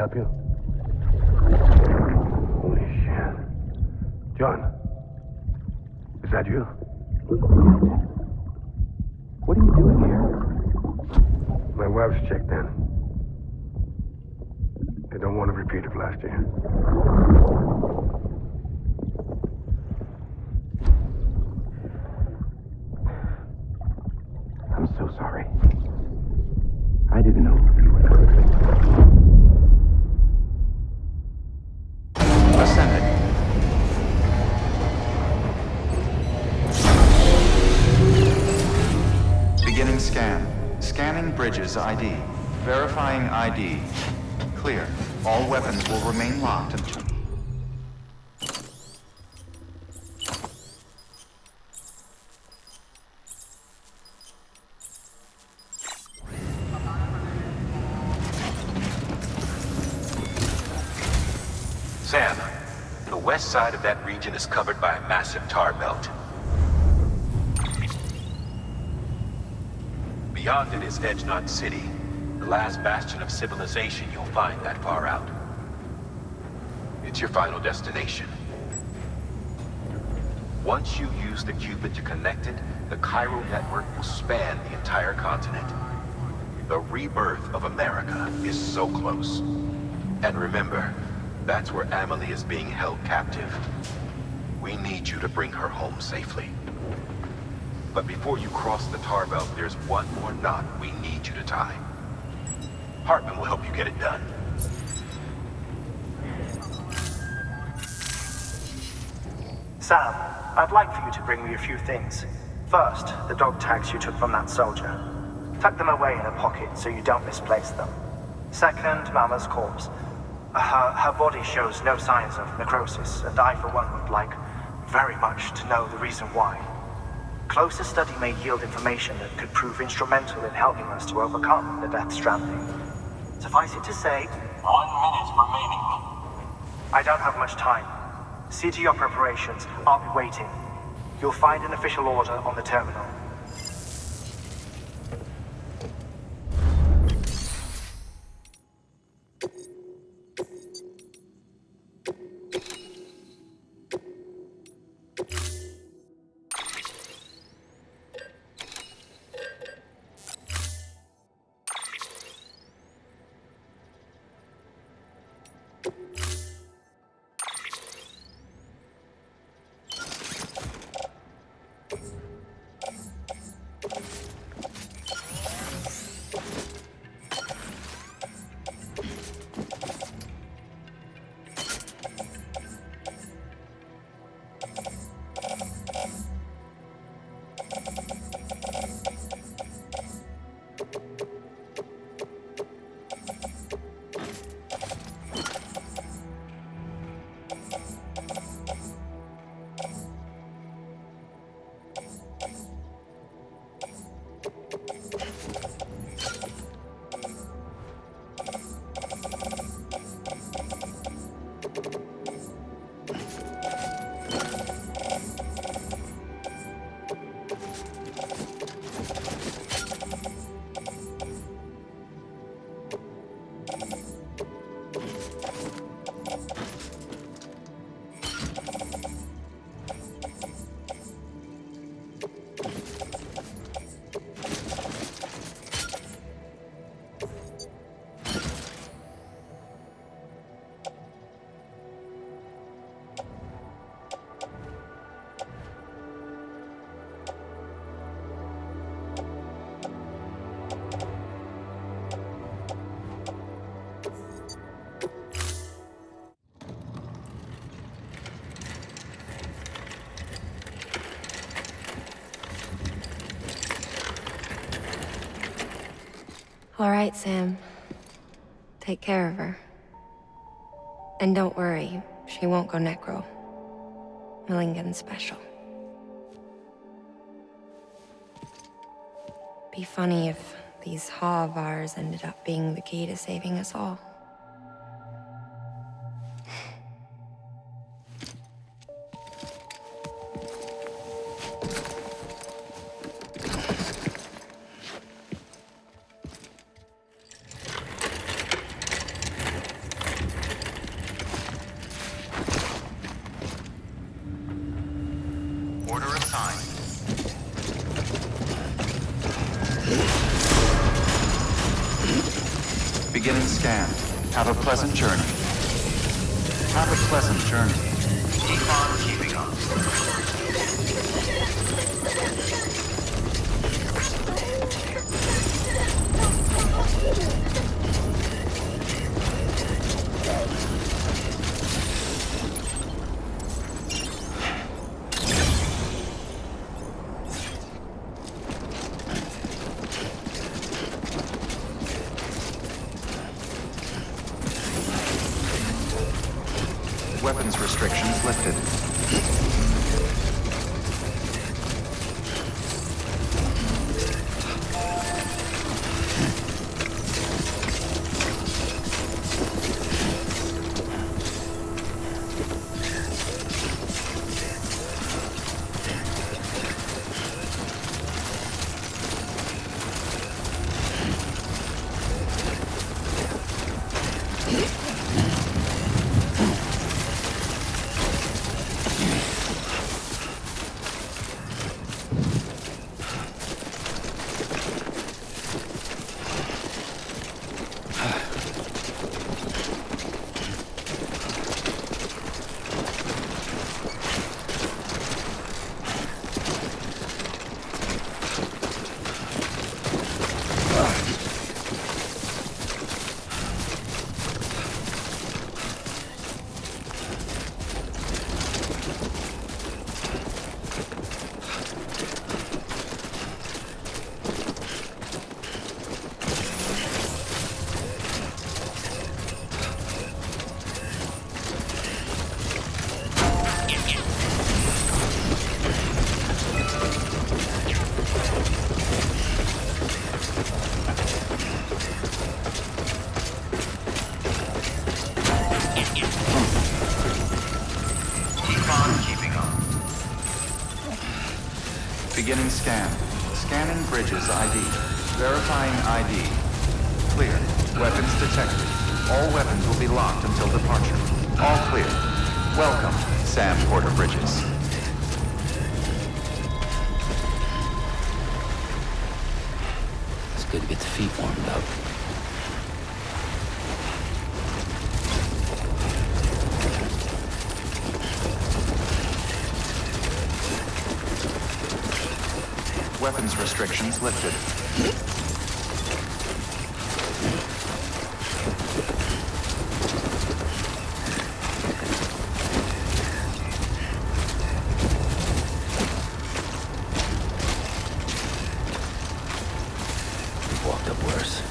help you? Holy shit. John, is that you? What are you doing here? My wife's checked in. They don't want to repeat of last year. I'm so sorry. I didn't know you were coming. Ascending. Beginning scan. Scanning bridges ID. Verifying ID. Clear. All weapons will remain locked until... Sam, the west side of that region is covered by a massive tar belt. Beyond it is Edgenot City, the last bastion of civilization you'll find that far out. It's your final destination. Once you use the Cupid to connect it, the Chiral Network will span the entire continent. The rebirth of America is so close. And remember, that's where Amelie is being held captive. We need you to bring her home safely. But before you cross the tar belt, there's one more knot we need you to tie. Heartman will help you get it done. Sam, I'd like for you to bring me a few things. First, the dog tags you took from that soldier. Tuck them away in a pocket so you don't misplace them. Second, Mama's corpse. Her body shows no signs of necrosis, and I, for one, would like very much to know the reason why. Closer study may yield information that could prove instrumental in helping us to overcome the Death Stranding. Suffice it to say, 1 minute remaining. I don't have much time. See to your preparations. I'll be waiting. You'll find an official order on the terminal. All right, Sam. Take care of her. And don't worry, she won't go necro. Millingen's special. Be funny if these Ha of ours ended up being the key to saving us all. scanned. Have a pleasant journey. Have a pleasant journey. Keep on keeping up. Weapons restrictions lifted. Beginning scan. Scanning bridges ID. Verifying ID. Clear. Weapons detected. All weapons will be locked until departure. All clear. Welcome, Sam Porter Bridges. It's good to get the feet warmed up. Weapons restrictions lifted. Walked up worse.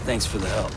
Thanks for the help.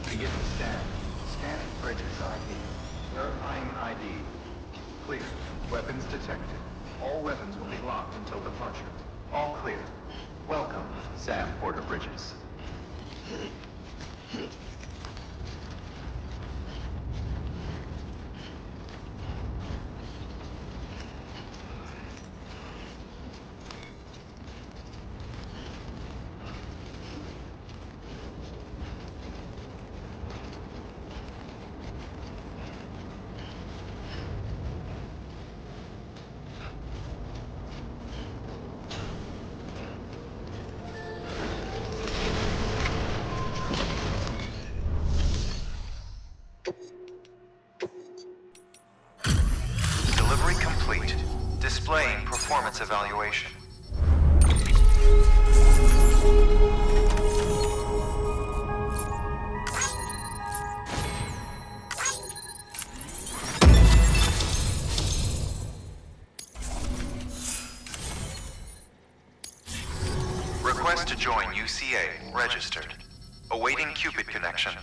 Beginning scan. Scanning bridges ID. Verifying ID. Clear. Weapons detected. All weapons will be locked until departure. All clear. Welcome, Sam Porter Bridges. Delivery complete. Displaying performance evaluation. Request to join UCA. Registered. Awaiting Cupid connection.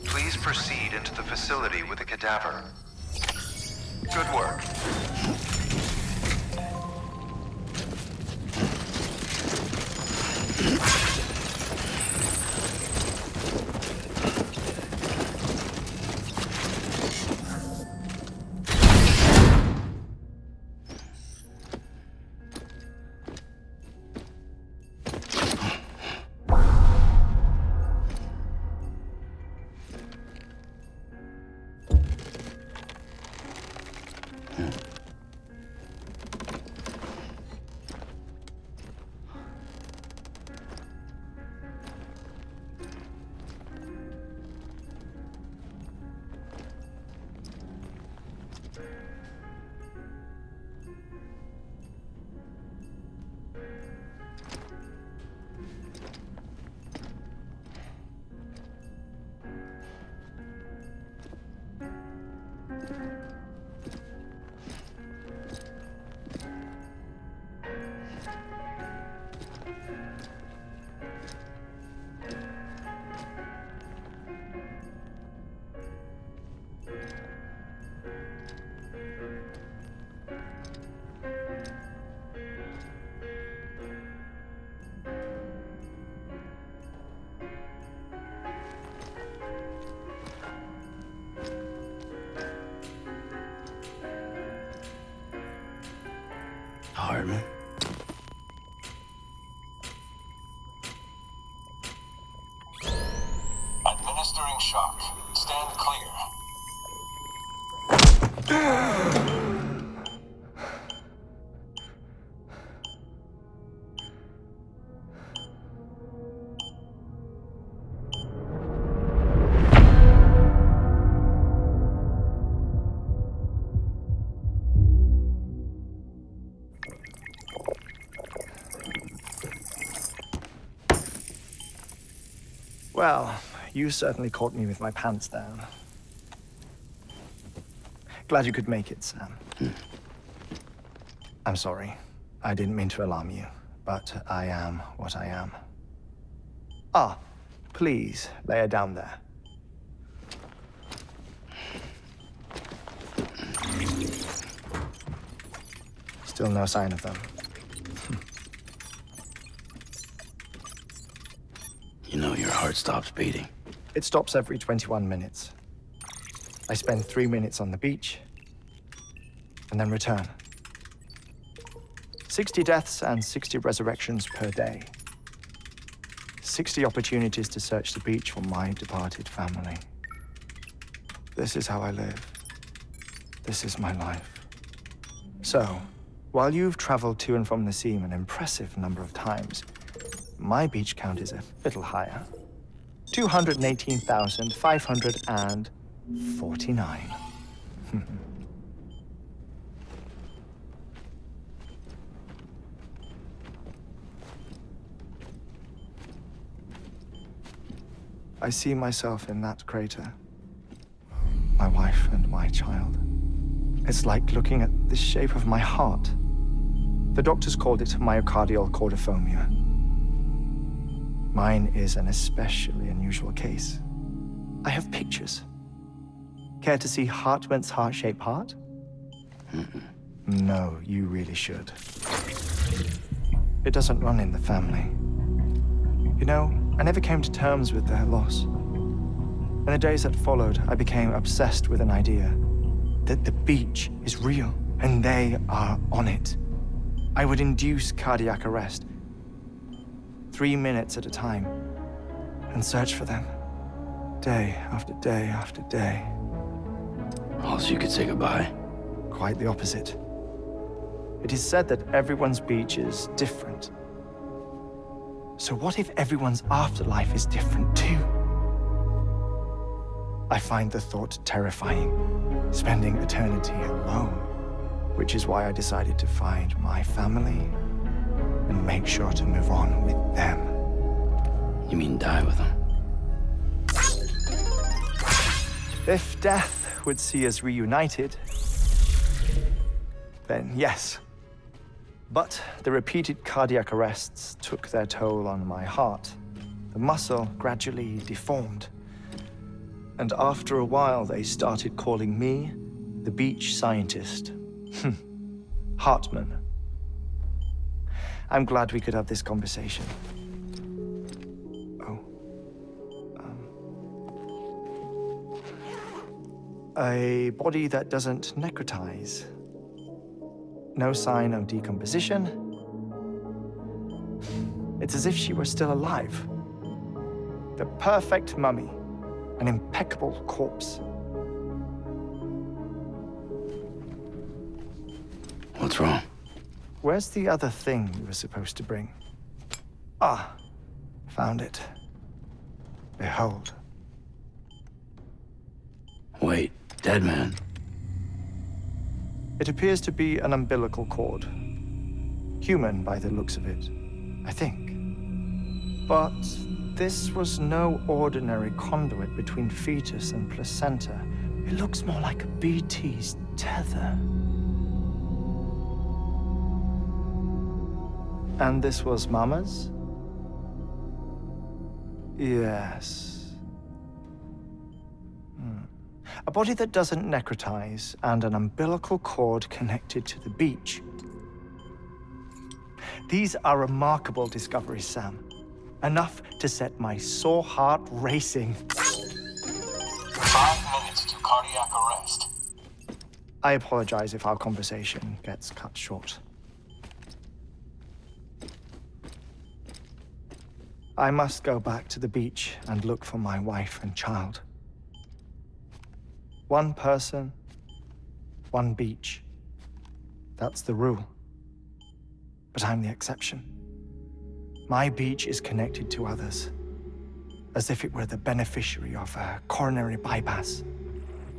Please proceed into the facility with the cadaver. Good work. Heartman. Administering shock. Stand clear. Well, you certainly caught me with my pants down. Glad you could make it, Sam. I'm sorry. I didn't mean to alarm you, but I am what I am. Ah, please, lay her down there. Still no sign of them. You know your heart stops beating. It stops every 21 minutes. I spend 3 minutes on the beach, and then return. 60 deaths and 60 resurrections per day. 60 opportunities to search the beach for my departed family. This is how I live. This is my life. So, while you've traveled to and from the seam an impressive number of times, my beach count is a little higher. 218,549. I see myself in that crater. My wife and my child. It's like looking at the shape of my heart. The doctors called it myocardial cordiformia. Mine is an especially unusual case. I have pictures. Care to see Heartman's heart-shaped heart? No, you really should. It doesn't run in the family. You know, I never came to terms with their loss. In the days that followed, I became obsessed with an idea that the beach is real and they are on it. I would induce cardiac arrest, 3 minutes at a time, and search for them, day after day after day. Also, you could say goodbye. Quite the opposite. It is said that everyone's beach is different. So what if everyone's afterlife is different too? I find the thought terrifying, spending eternity alone, which is why I decided to find my family and make sure to move on with them. You mean die with them? If death would see us reunited, then yes. But the repeated cardiac arrests took their toll on my heart. The muscle gradually deformed. And after a while, they started calling me the beach scientist. Heartman. I'm glad we could have this conversation. A body that doesn't necrotize. No sign of decomposition. It's as if she were still alive. The perfect mummy. An impeccable corpse. What's wrong? Where's the other thing you were supposed to bring? Ah, found it. Behold. Wait, dead man. It appears to be an umbilical cord. Human by the looks of it, I think. But this was no ordinary conduit between fetus and placenta. It looks more like a BT's tether. And this was Mama's? Yes. A body that doesn't necrotize and an umbilical cord connected to the beach. These are remarkable discoveries, Sam. Enough to set my sore heart racing. 5 minutes to cardiac arrest. I apologize if our conversation gets cut short. I must go back to the beach and look for my wife and child. One person, one beach. That's the rule. But I'm the exception. My beach is connected to others, as if it were the beneficiary of a coronary bypass.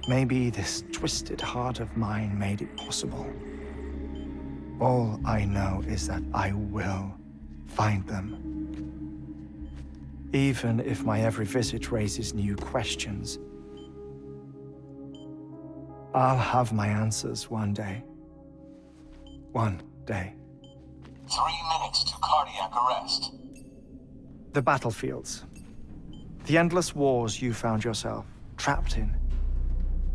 Maybe this twisted heart of mine made it possible. All I know is that I will find them. Even if my every visit raises new questions, I'll have my answers one day. One day. 3 minutes to cardiac arrest. The battlefields. The endless wars you found yourself trapped in.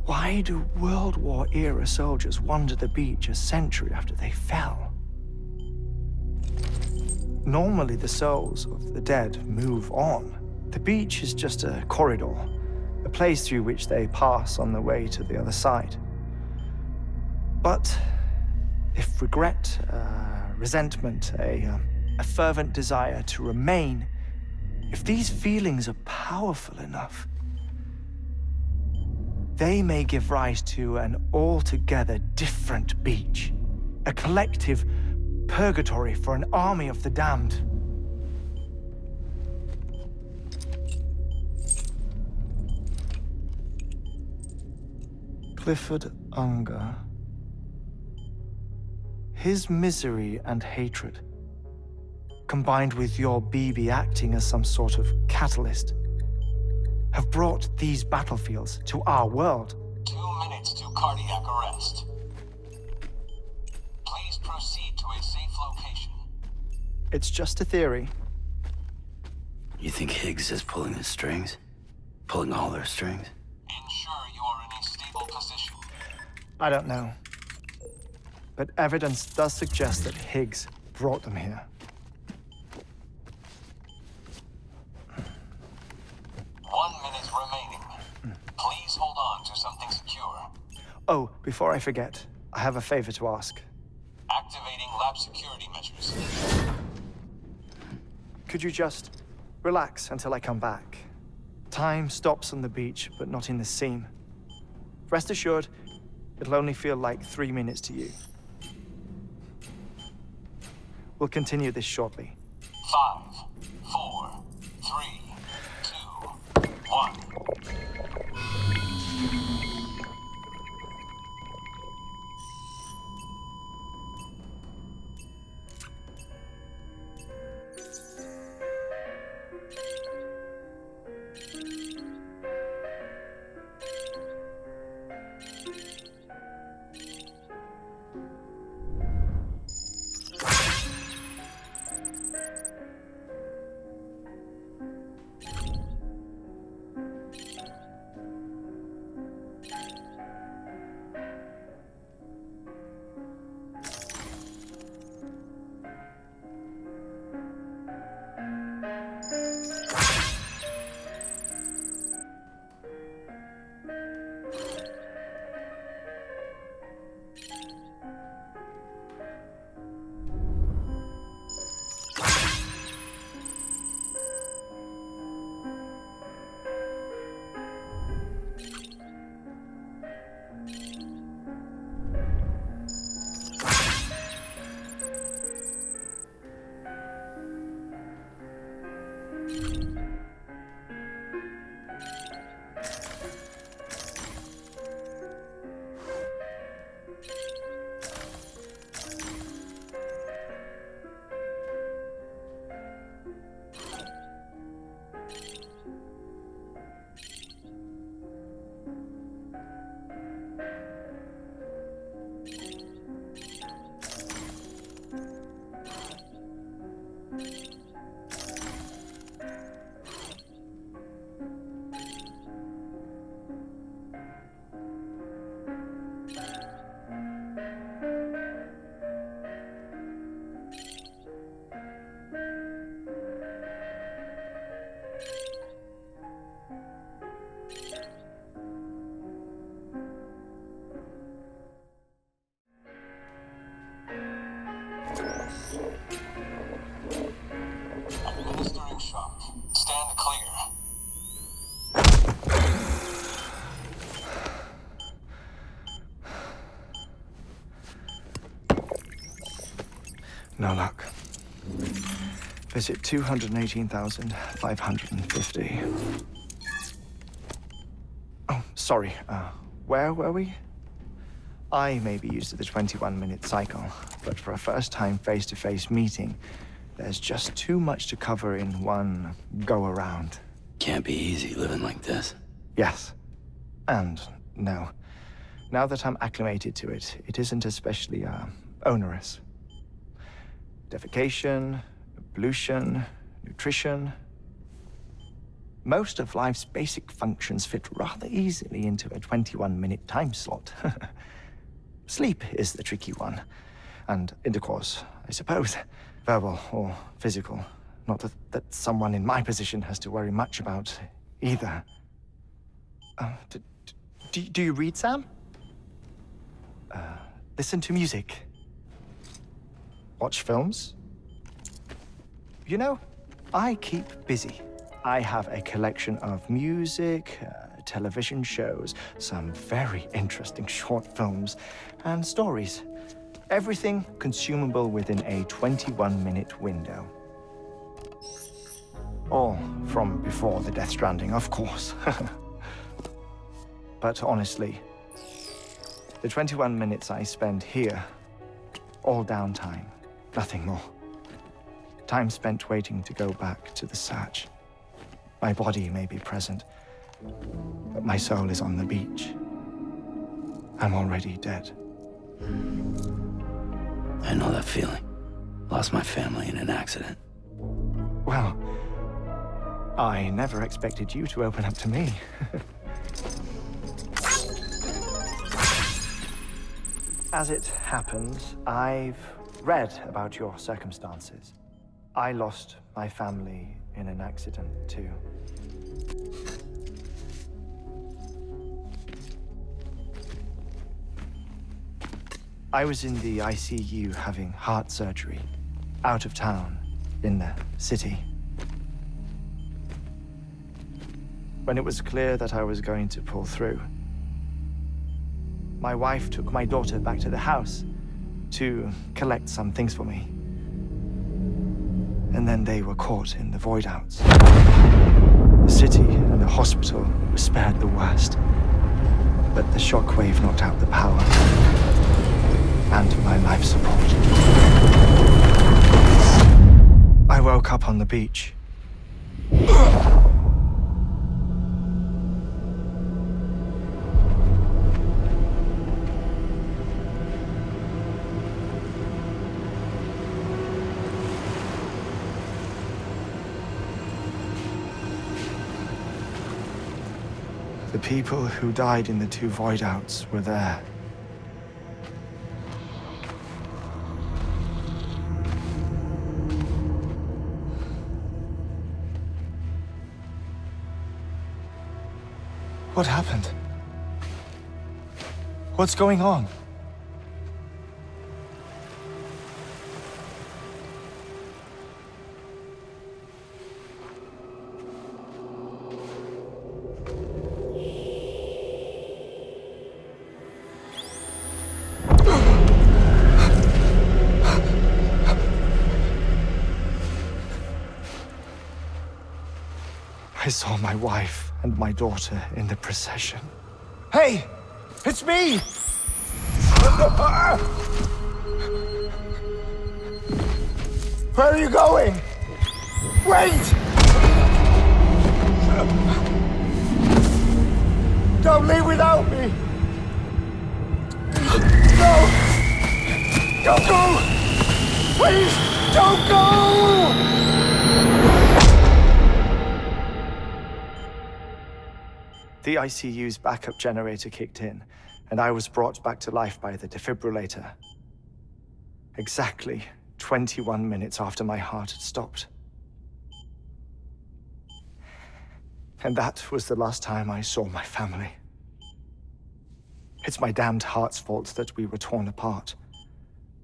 Why do World War-era soldiers wander the beach a century after they fell? Normally, the souls of the dead move on. The beach is just a corridor, a place through which they pass on the way to the other side. But if regret, resentment, a fervent desire to remain, if these feelings are powerful enough, they may give rise to an altogether different beach, a collective purgatory for an army of the damned. Clifford Unger. His misery and hatred, combined with your BB acting as some sort of catalyst, have brought these battlefields to our world. 2 minutes to cardiac arrest. Please proceed to a safe location. It's just a theory. You think Higgs is pulling the strings? Pulling all their strings? Ensure you are in a stable position. I don't know. But evidence does suggest that Higgs brought them here. 1 minute remaining. Please hold on to something secure. Oh, before I forget, I have a favor to ask. Activating lab security measures. Could you just relax until I come back? Time stops on the beach, but not in the scene. Rest assured, it'll only feel like 3 minutes to you. We'll continue this shortly. 5, 4, 3, 2, 1. Administering shock. Stand clear. No luck. Visit 218,550. Oh, sorry. Where were we? I may be used to the 21-minute cycle, but for a first-time face-to-face meeting, There's just too much to cover in one go-around. Can't be easy living like this. Yes. And no. Now that I'm acclimated to it, it isn't especially, onerous. Defecation, pollution, nutrition. Most of life's basic functions fit rather easily into a 21-minute time slot. Sleep is the tricky one. And intercourse, I suppose. Verbal or physical. Not that someone in my position has to worry much about either. Do you read, Sam? Listen to music. Watch films. You know, I keep busy. I have a collection of music, television shows, some very interesting short films, and stories. Everything consumable within a 21-minute window. All from before the Death Stranding, of course. But honestly, the 21 minutes I spend here, all downtime, nothing more. Time spent waiting to go back to the search. My body may be present, but my soul is on the beach. I'm already dead. I know that feeling. Lost my family in an accident. Well, I never expected you to open up to me. As it happens, I've read about your circumstances. I lost my family in an accident, too. I was in the ICU having heart surgery, out of town, in the city. When it was clear that I was going to pull through, my wife took my daughter back to the house to collect some things for me. And then they were caught in the void-outs. The city and the hospital were spared the worst, but the shockwave knocked out the power and my life support. I woke up on the beach. The people who died in the two void-outs were there. What happened? What's going on? I saw my wife and my daughter in the procession. Hey! It's me! Where are you going? Wait! Don't leave without me! No! Don't go! Please, don't go! The ICU's backup generator kicked in, and I was brought back to life by the defibrillator. Exactly 21 minutes after my heart had stopped. And that was the last time I saw my family. It's my damned heart's fault that we were torn apart,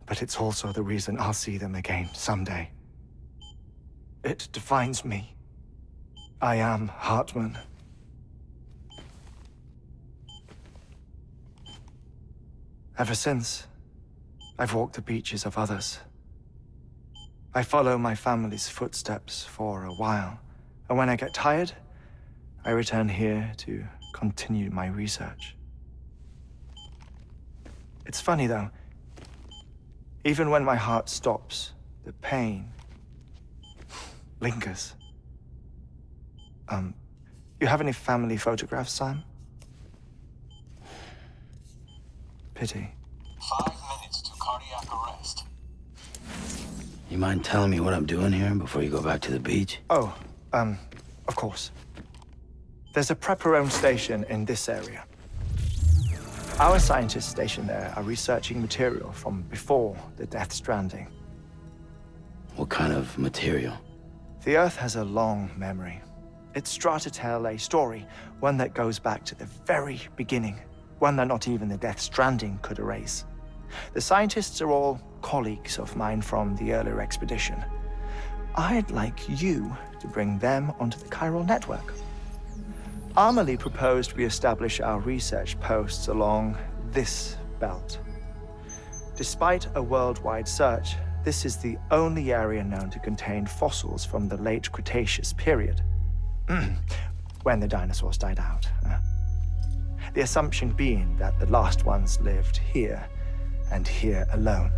but it's also the reason I'll see them again someday. It defines me. I am Heartman. Ever since, I've walked the beaches of others. I follow my family's footsteps for a while, and when I get tired, I return here to continue my research. It's funny though, even when my heart stops, the pain lingers. You have any family photographs, Sam? Pity. 5 minutes to cardiac arrest. You mind telling me what I'm doing here before you go back to the beach? Oh, of course. There's a prepper-owned station in this area. Our scientists stationed there are researching material from before the Death Stranding. What kind of material? The Earth has a long memory. It's trying to tell a story, one that goes back to the very beginning, one that not even the Death Stranding could erase. The scientists are all colleagues of mine from the earlier expedition. I'd like you to bring them onto the Chiral Network. Amelie proposed we establish our research posts along this belt. Despite a worldwide search, this is the only area known to contain fossils from the late Cretaceous period, when the dinosaurs died out. The assumption being that the last ones lived here, and here alone.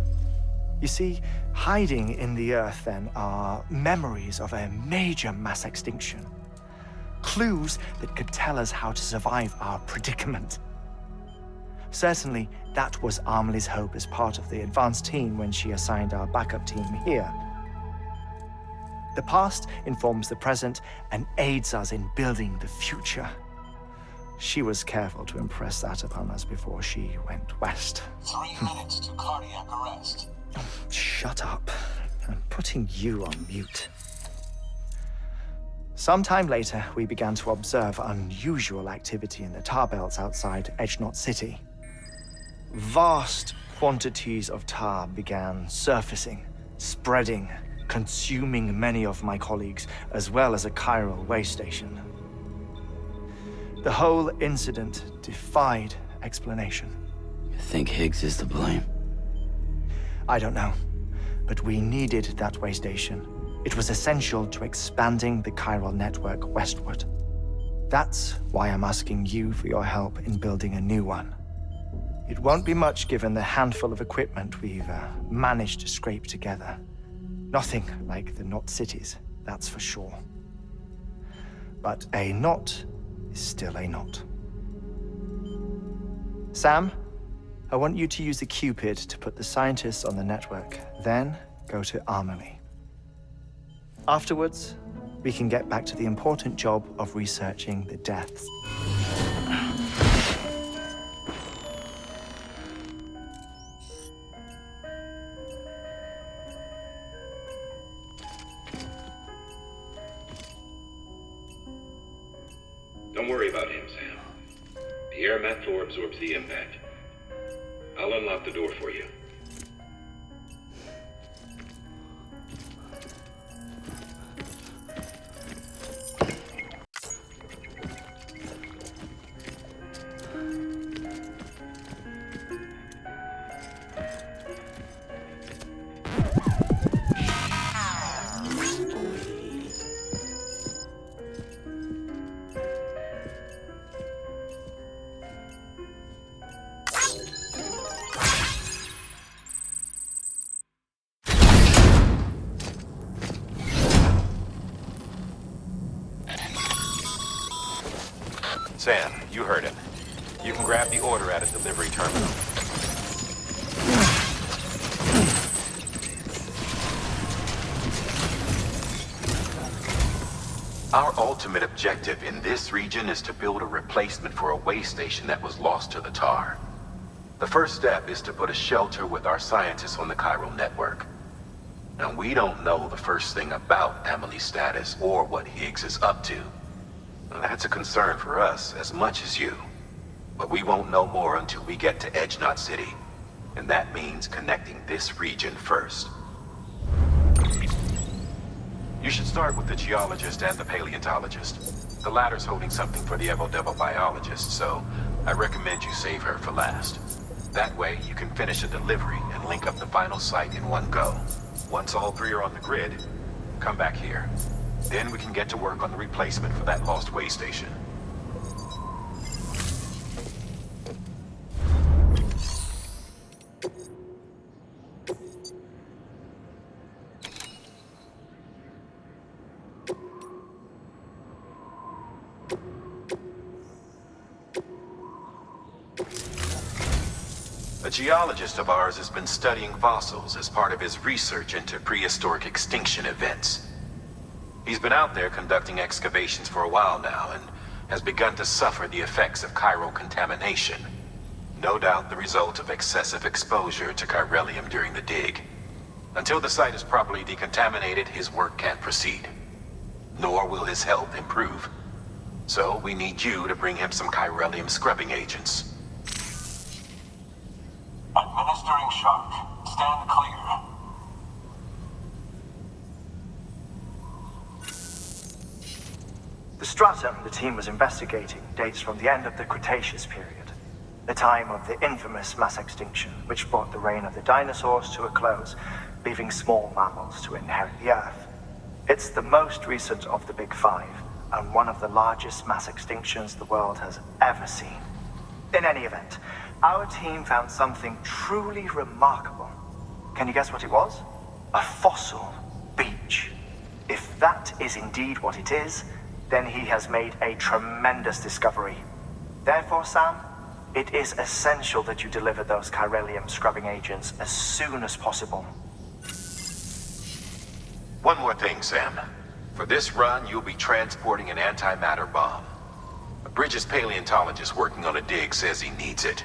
You see, hiding in the Earth then are memories of a major mass extinction. Clues that could tell us how to survive our predicament. Certainly, that was Amelie's hope as part of the advanced team when she assigned our backup team here. The past informs the present and aids us in building the future. She was careful to impress that upon us before she went west. 3 minutes to cardiac arrest. Shut up. I'm putting you on mute. Sometime later, we began to observe unusual activity in the tar belts outside Edgenot City. Vast quantities of tar began surfacing, spreading, consuming many of my colleagues, as well as a chiral way station. The whole incident defied explanation. You think Higgs is to blame? I don't know, but we needed that way station. It was essential to expanding the Chiral Network westward. That's why I'm asking you for your help in building a new one. It won't be much given the handful of equipment we've managed to scrape together. Nothing like the knot cities, that's for sure. But a knot is still a knot. Sam, I want you to use the Cupid to put the scientists on the network, then go to Amelie. Afterwards, we can get back to the important job of researching the deaths. Don't worry about him, Sam. The air mat floor absorbs the impact. I'll unlock the door for you. Sam, you heard him. You can grab the order at a delivery terminal. Our ultimate objective in this region is to build a replacement for a way station that was lost to the tar. The first step is to put a shelter with our scientists on the Chiral Network. Now, we don't know the first thing about Amelie's status or what Higgs is up to. That's a concern for us as much as you. But we won't know more until we get to Edgenot City. And that means connecting this region first. You should start with the geologist and the paleontologist. The latter's holding something for the Evo-Devo biologist, so I recommend you save her for last. That way, you can finish a delivery and link up the final site in one go. Once all three are on the grid, come back here. Then we can get to work on the replacement for that lost way station. A geologist of ours has been studying fossils as part of his research into prehistoric extinction events. He's been out there conducting excavations for a while now and has begun to suffer the effects of chiral contamination. No doubt the result of excessive exposure to chiralium during the dig. Until the site is properly decontaminated, his work can't proceed. Nor will his health improve. So we need you to bring him some chiralium scrubbing agents. Administering shock. Stand clear. The stratum the team was investigating dates from the end of the Cretaceous period, the time of the infamous mass extinction, which brought the reign of the dinosaurs to a close, leaving small mammals to inherit the Earth. It's the most recent of the Big Five, and one of the largest mass extinctions the world has ever seen. In any event, our team found something truly remarkable. Can you guess what it was? A fossil beach. If that is indeed what it is, then he has made a tremendous discovery. Therefore, Sam, it is essential that you deliver those chiralium scrubbing agents as soon as possible. One more thing, Sam. For this run, you'll be transporting an antimatter bomb. A Bridges paleontologist working on a dig says he needs it.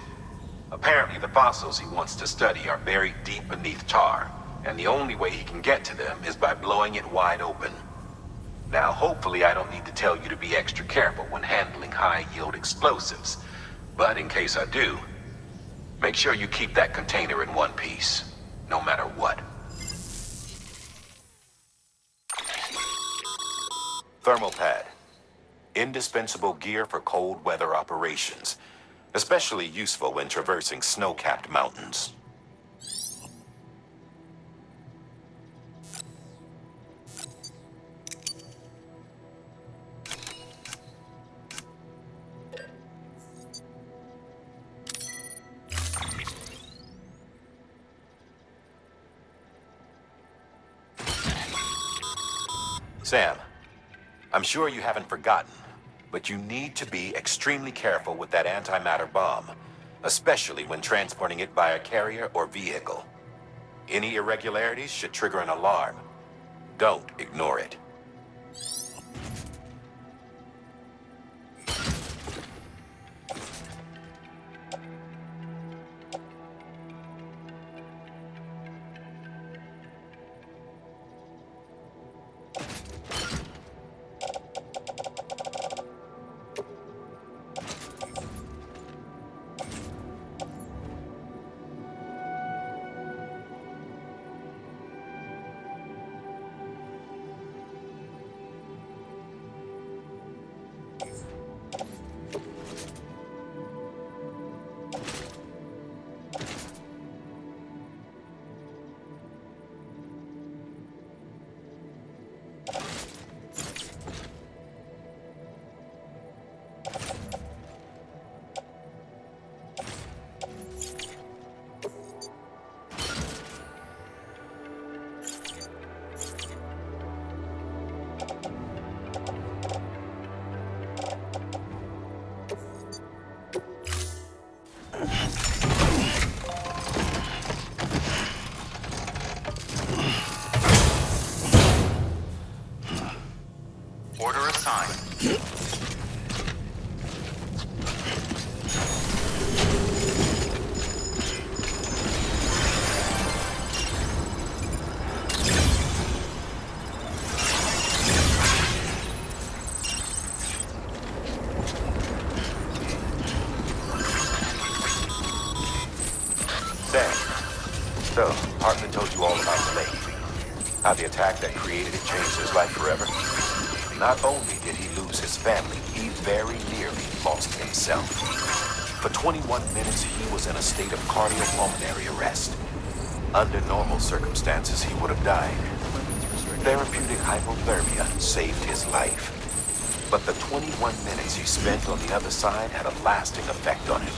Apparently, the fossils he wants to study are buried deep beneath tar, and the only way he can get to them is by blowing it wide open. Now, hopefully I don't need to tell you to be extra careful when handling high-yield explosives. But in case I do, make sure you keep that container in one piece, no matter what. Thermal pad. Indispensable gear for cold weather operations, especially useful when traversing snow-capped mountains. Sam, I'm sure you haven't forgotten, but you need to be extremely careful with that antimatter bomb, especially when transporting it by a carrier or vehicle. Any irregularities should trigger an alarm. Don't ignore it. Order assigned. So, Heartman told you all about the lake. How the attack that created it changed his life forever. Not only did he lose his family, he very nearly lost himself. For 21 minutes, he was in a state of cardiopulmonary arrest. Under normal circumstances, he would have died. Therapeutic hypothermia saved his life. But the 21 minutes he spent on the other side had a lasting effect on him.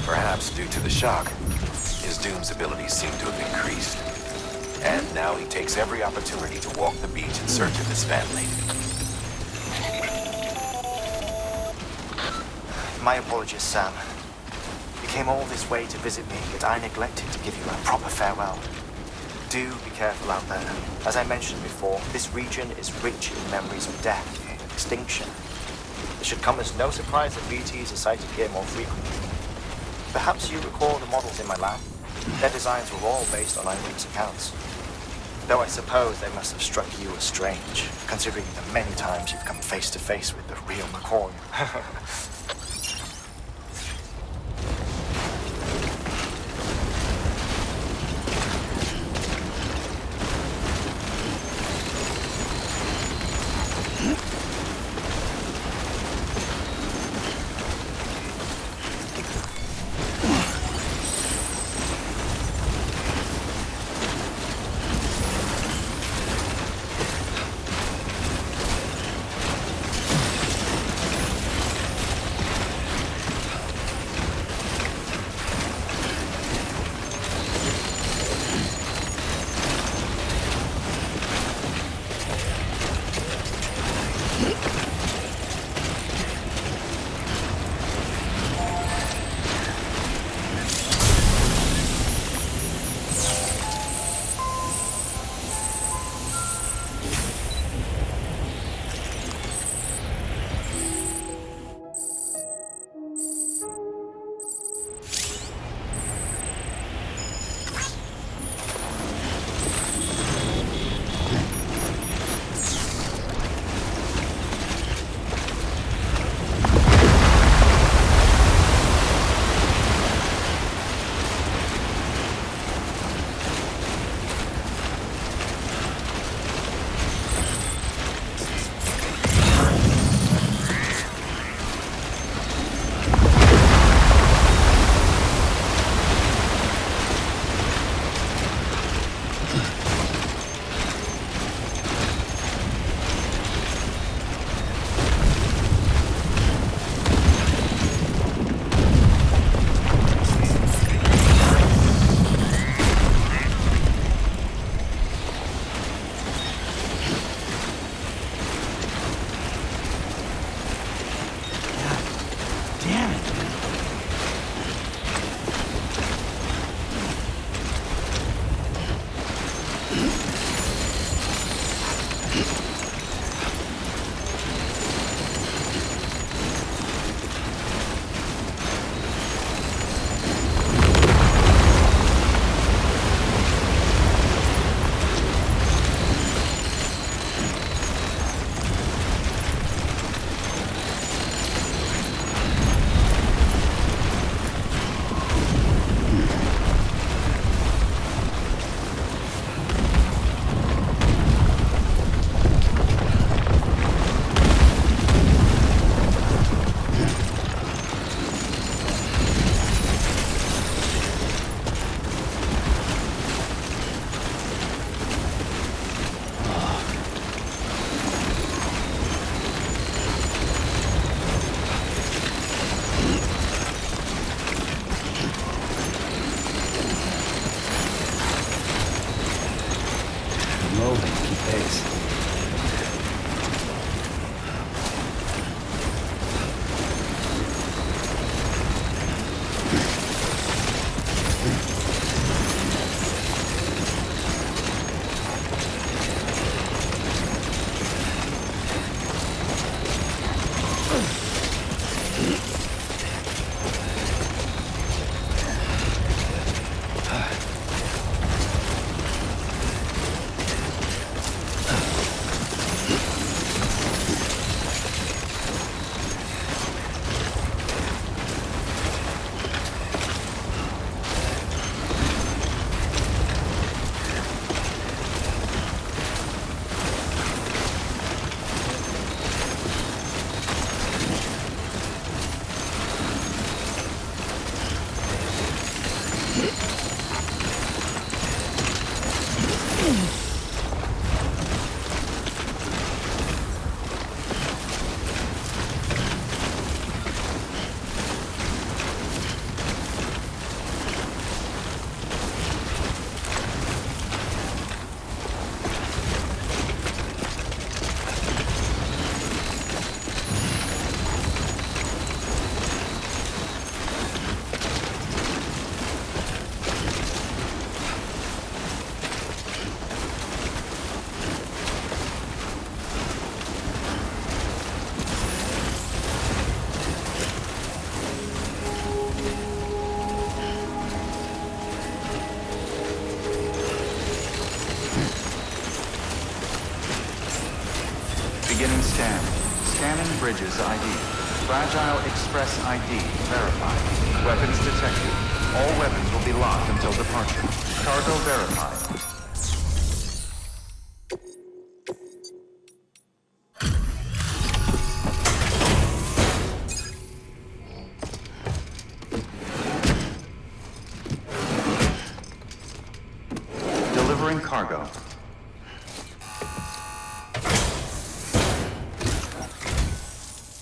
Perhaps due to the shock, his Doom's abilities seem to have increased. And now he takes every opportunity to walk the beach in search of his family. My apologies, Sam. The came all this way to visit me, yet I neglected to give you a proper farewell. Do be careful out there. As I mentioned before, this region is rich in memories of death and extinction. It should come as no surprise that BTs are sighted here more frequently. Perhaps you recall the models in my lab? Their designs were all based on eyewitness accounts. Though I suppose they must have struck you as strange, considering the many times you've come face to face with the real McCoy. bridges ID. Fragile Express ID verified. Weapons detected. All weapons will be locked until departure. Cargo verified. Delivering cargo.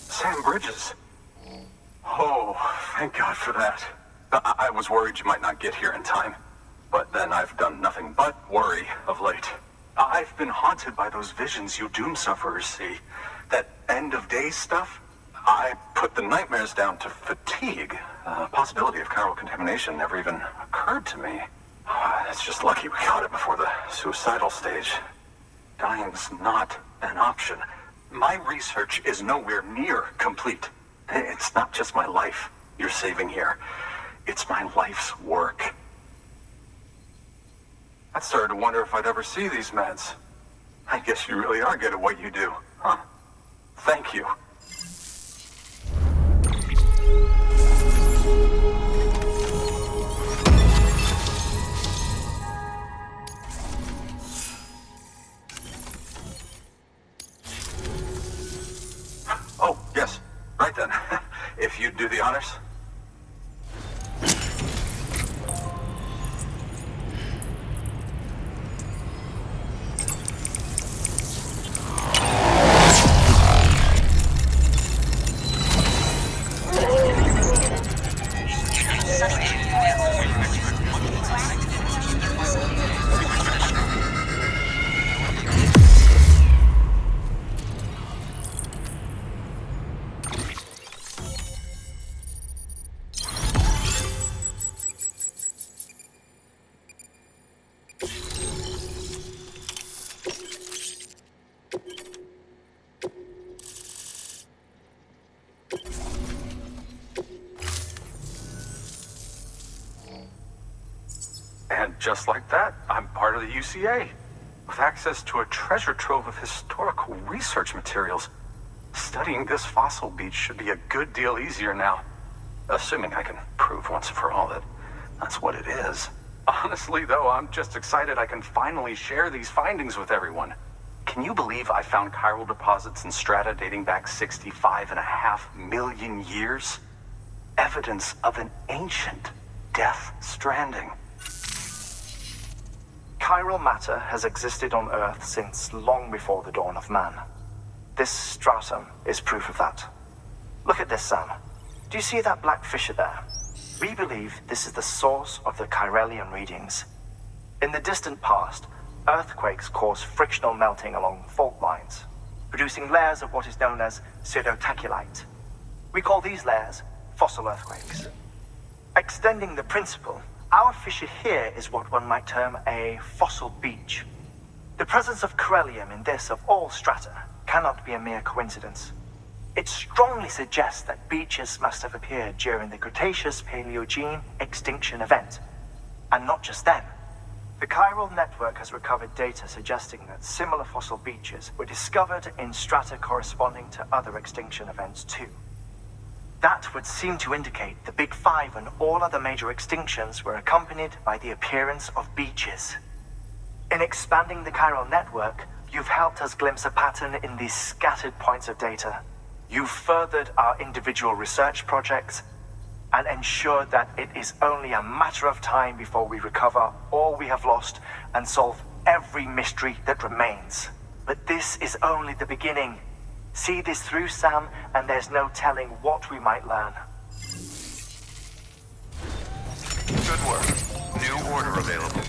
Sam Bridges. Oh, thank God for that. I was worried you might not get here in time. But then I've done nothing but worry of late. I've been haunted by those visions you doom sufferers see. That end of days stuff. I put the nightmares down to fatigue. The possibility of chiral contamination never even occurred to me. It's just lucky we caught it before the suicidal stage. Dying's not an option. My research is nowhere near complete. It's not just my life you're saving here. It's my life's work. I started to wonder if I'd ever see these meds. I guess you really are good at what you do, huh? Thank you. Oh, yes. Right then. If you'd do the honors. And just like that, I'm part of the UCA, with access to a treasure trove of historical research materials. Studying this fossil beach should be a good deal easier now. Assuming I can prove once and for all that that's what it is. Honestly, though, I'm just excited I can finally share these findings with everyone. Can you believe I found chiral deposits in strata dating back 65.5 million years? Evidence of an ancient Death Stranding. Chiral matter has existed on Earth since long before the dawn of man. This stratum is proof of that. Look at this, Sam. Do you see that black fissure there? We believe this is the source of the Chiralian readings. In the distant past, earthquakes cause frictional melting along fault lines, producing layers of what is known as pseudotaculite. We call these layers fossil earthquakes. Extending the principle, our fissure here is what one might term a fossil beach. The presence of Chiralium in this of all strata cannot be a mere coincidence. It strongly suggests that beaches must have appeared during the Cretaceous-Paleogene extinction event. And not just then. The Chiral Network has recovered data suggesting that similar fossil beaches were discovered in strata corresponding to other extinction events too. That would seem to indicate the Big Five and all other major extinctions were accompanied by the appearance of beaches. In expanding the Chiral Network, you've helped us glimpse a pattern in these scattered points of data. You've furthered our individual research projects and ensured that it is only a matter of time before we recover all we have lost and solve every mystery that remains. But this is only the beginning. See this through, Sam, and there's no telling what we might learn. Good work. New order available.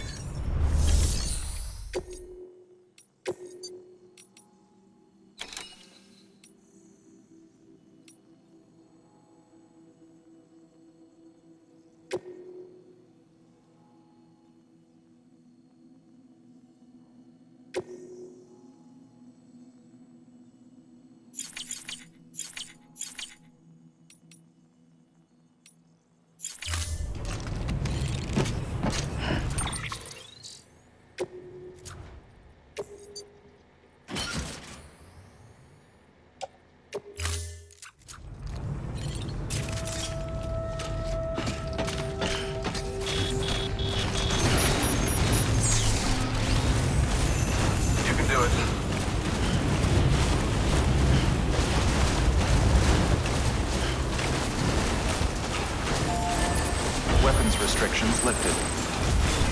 restrictions lifted.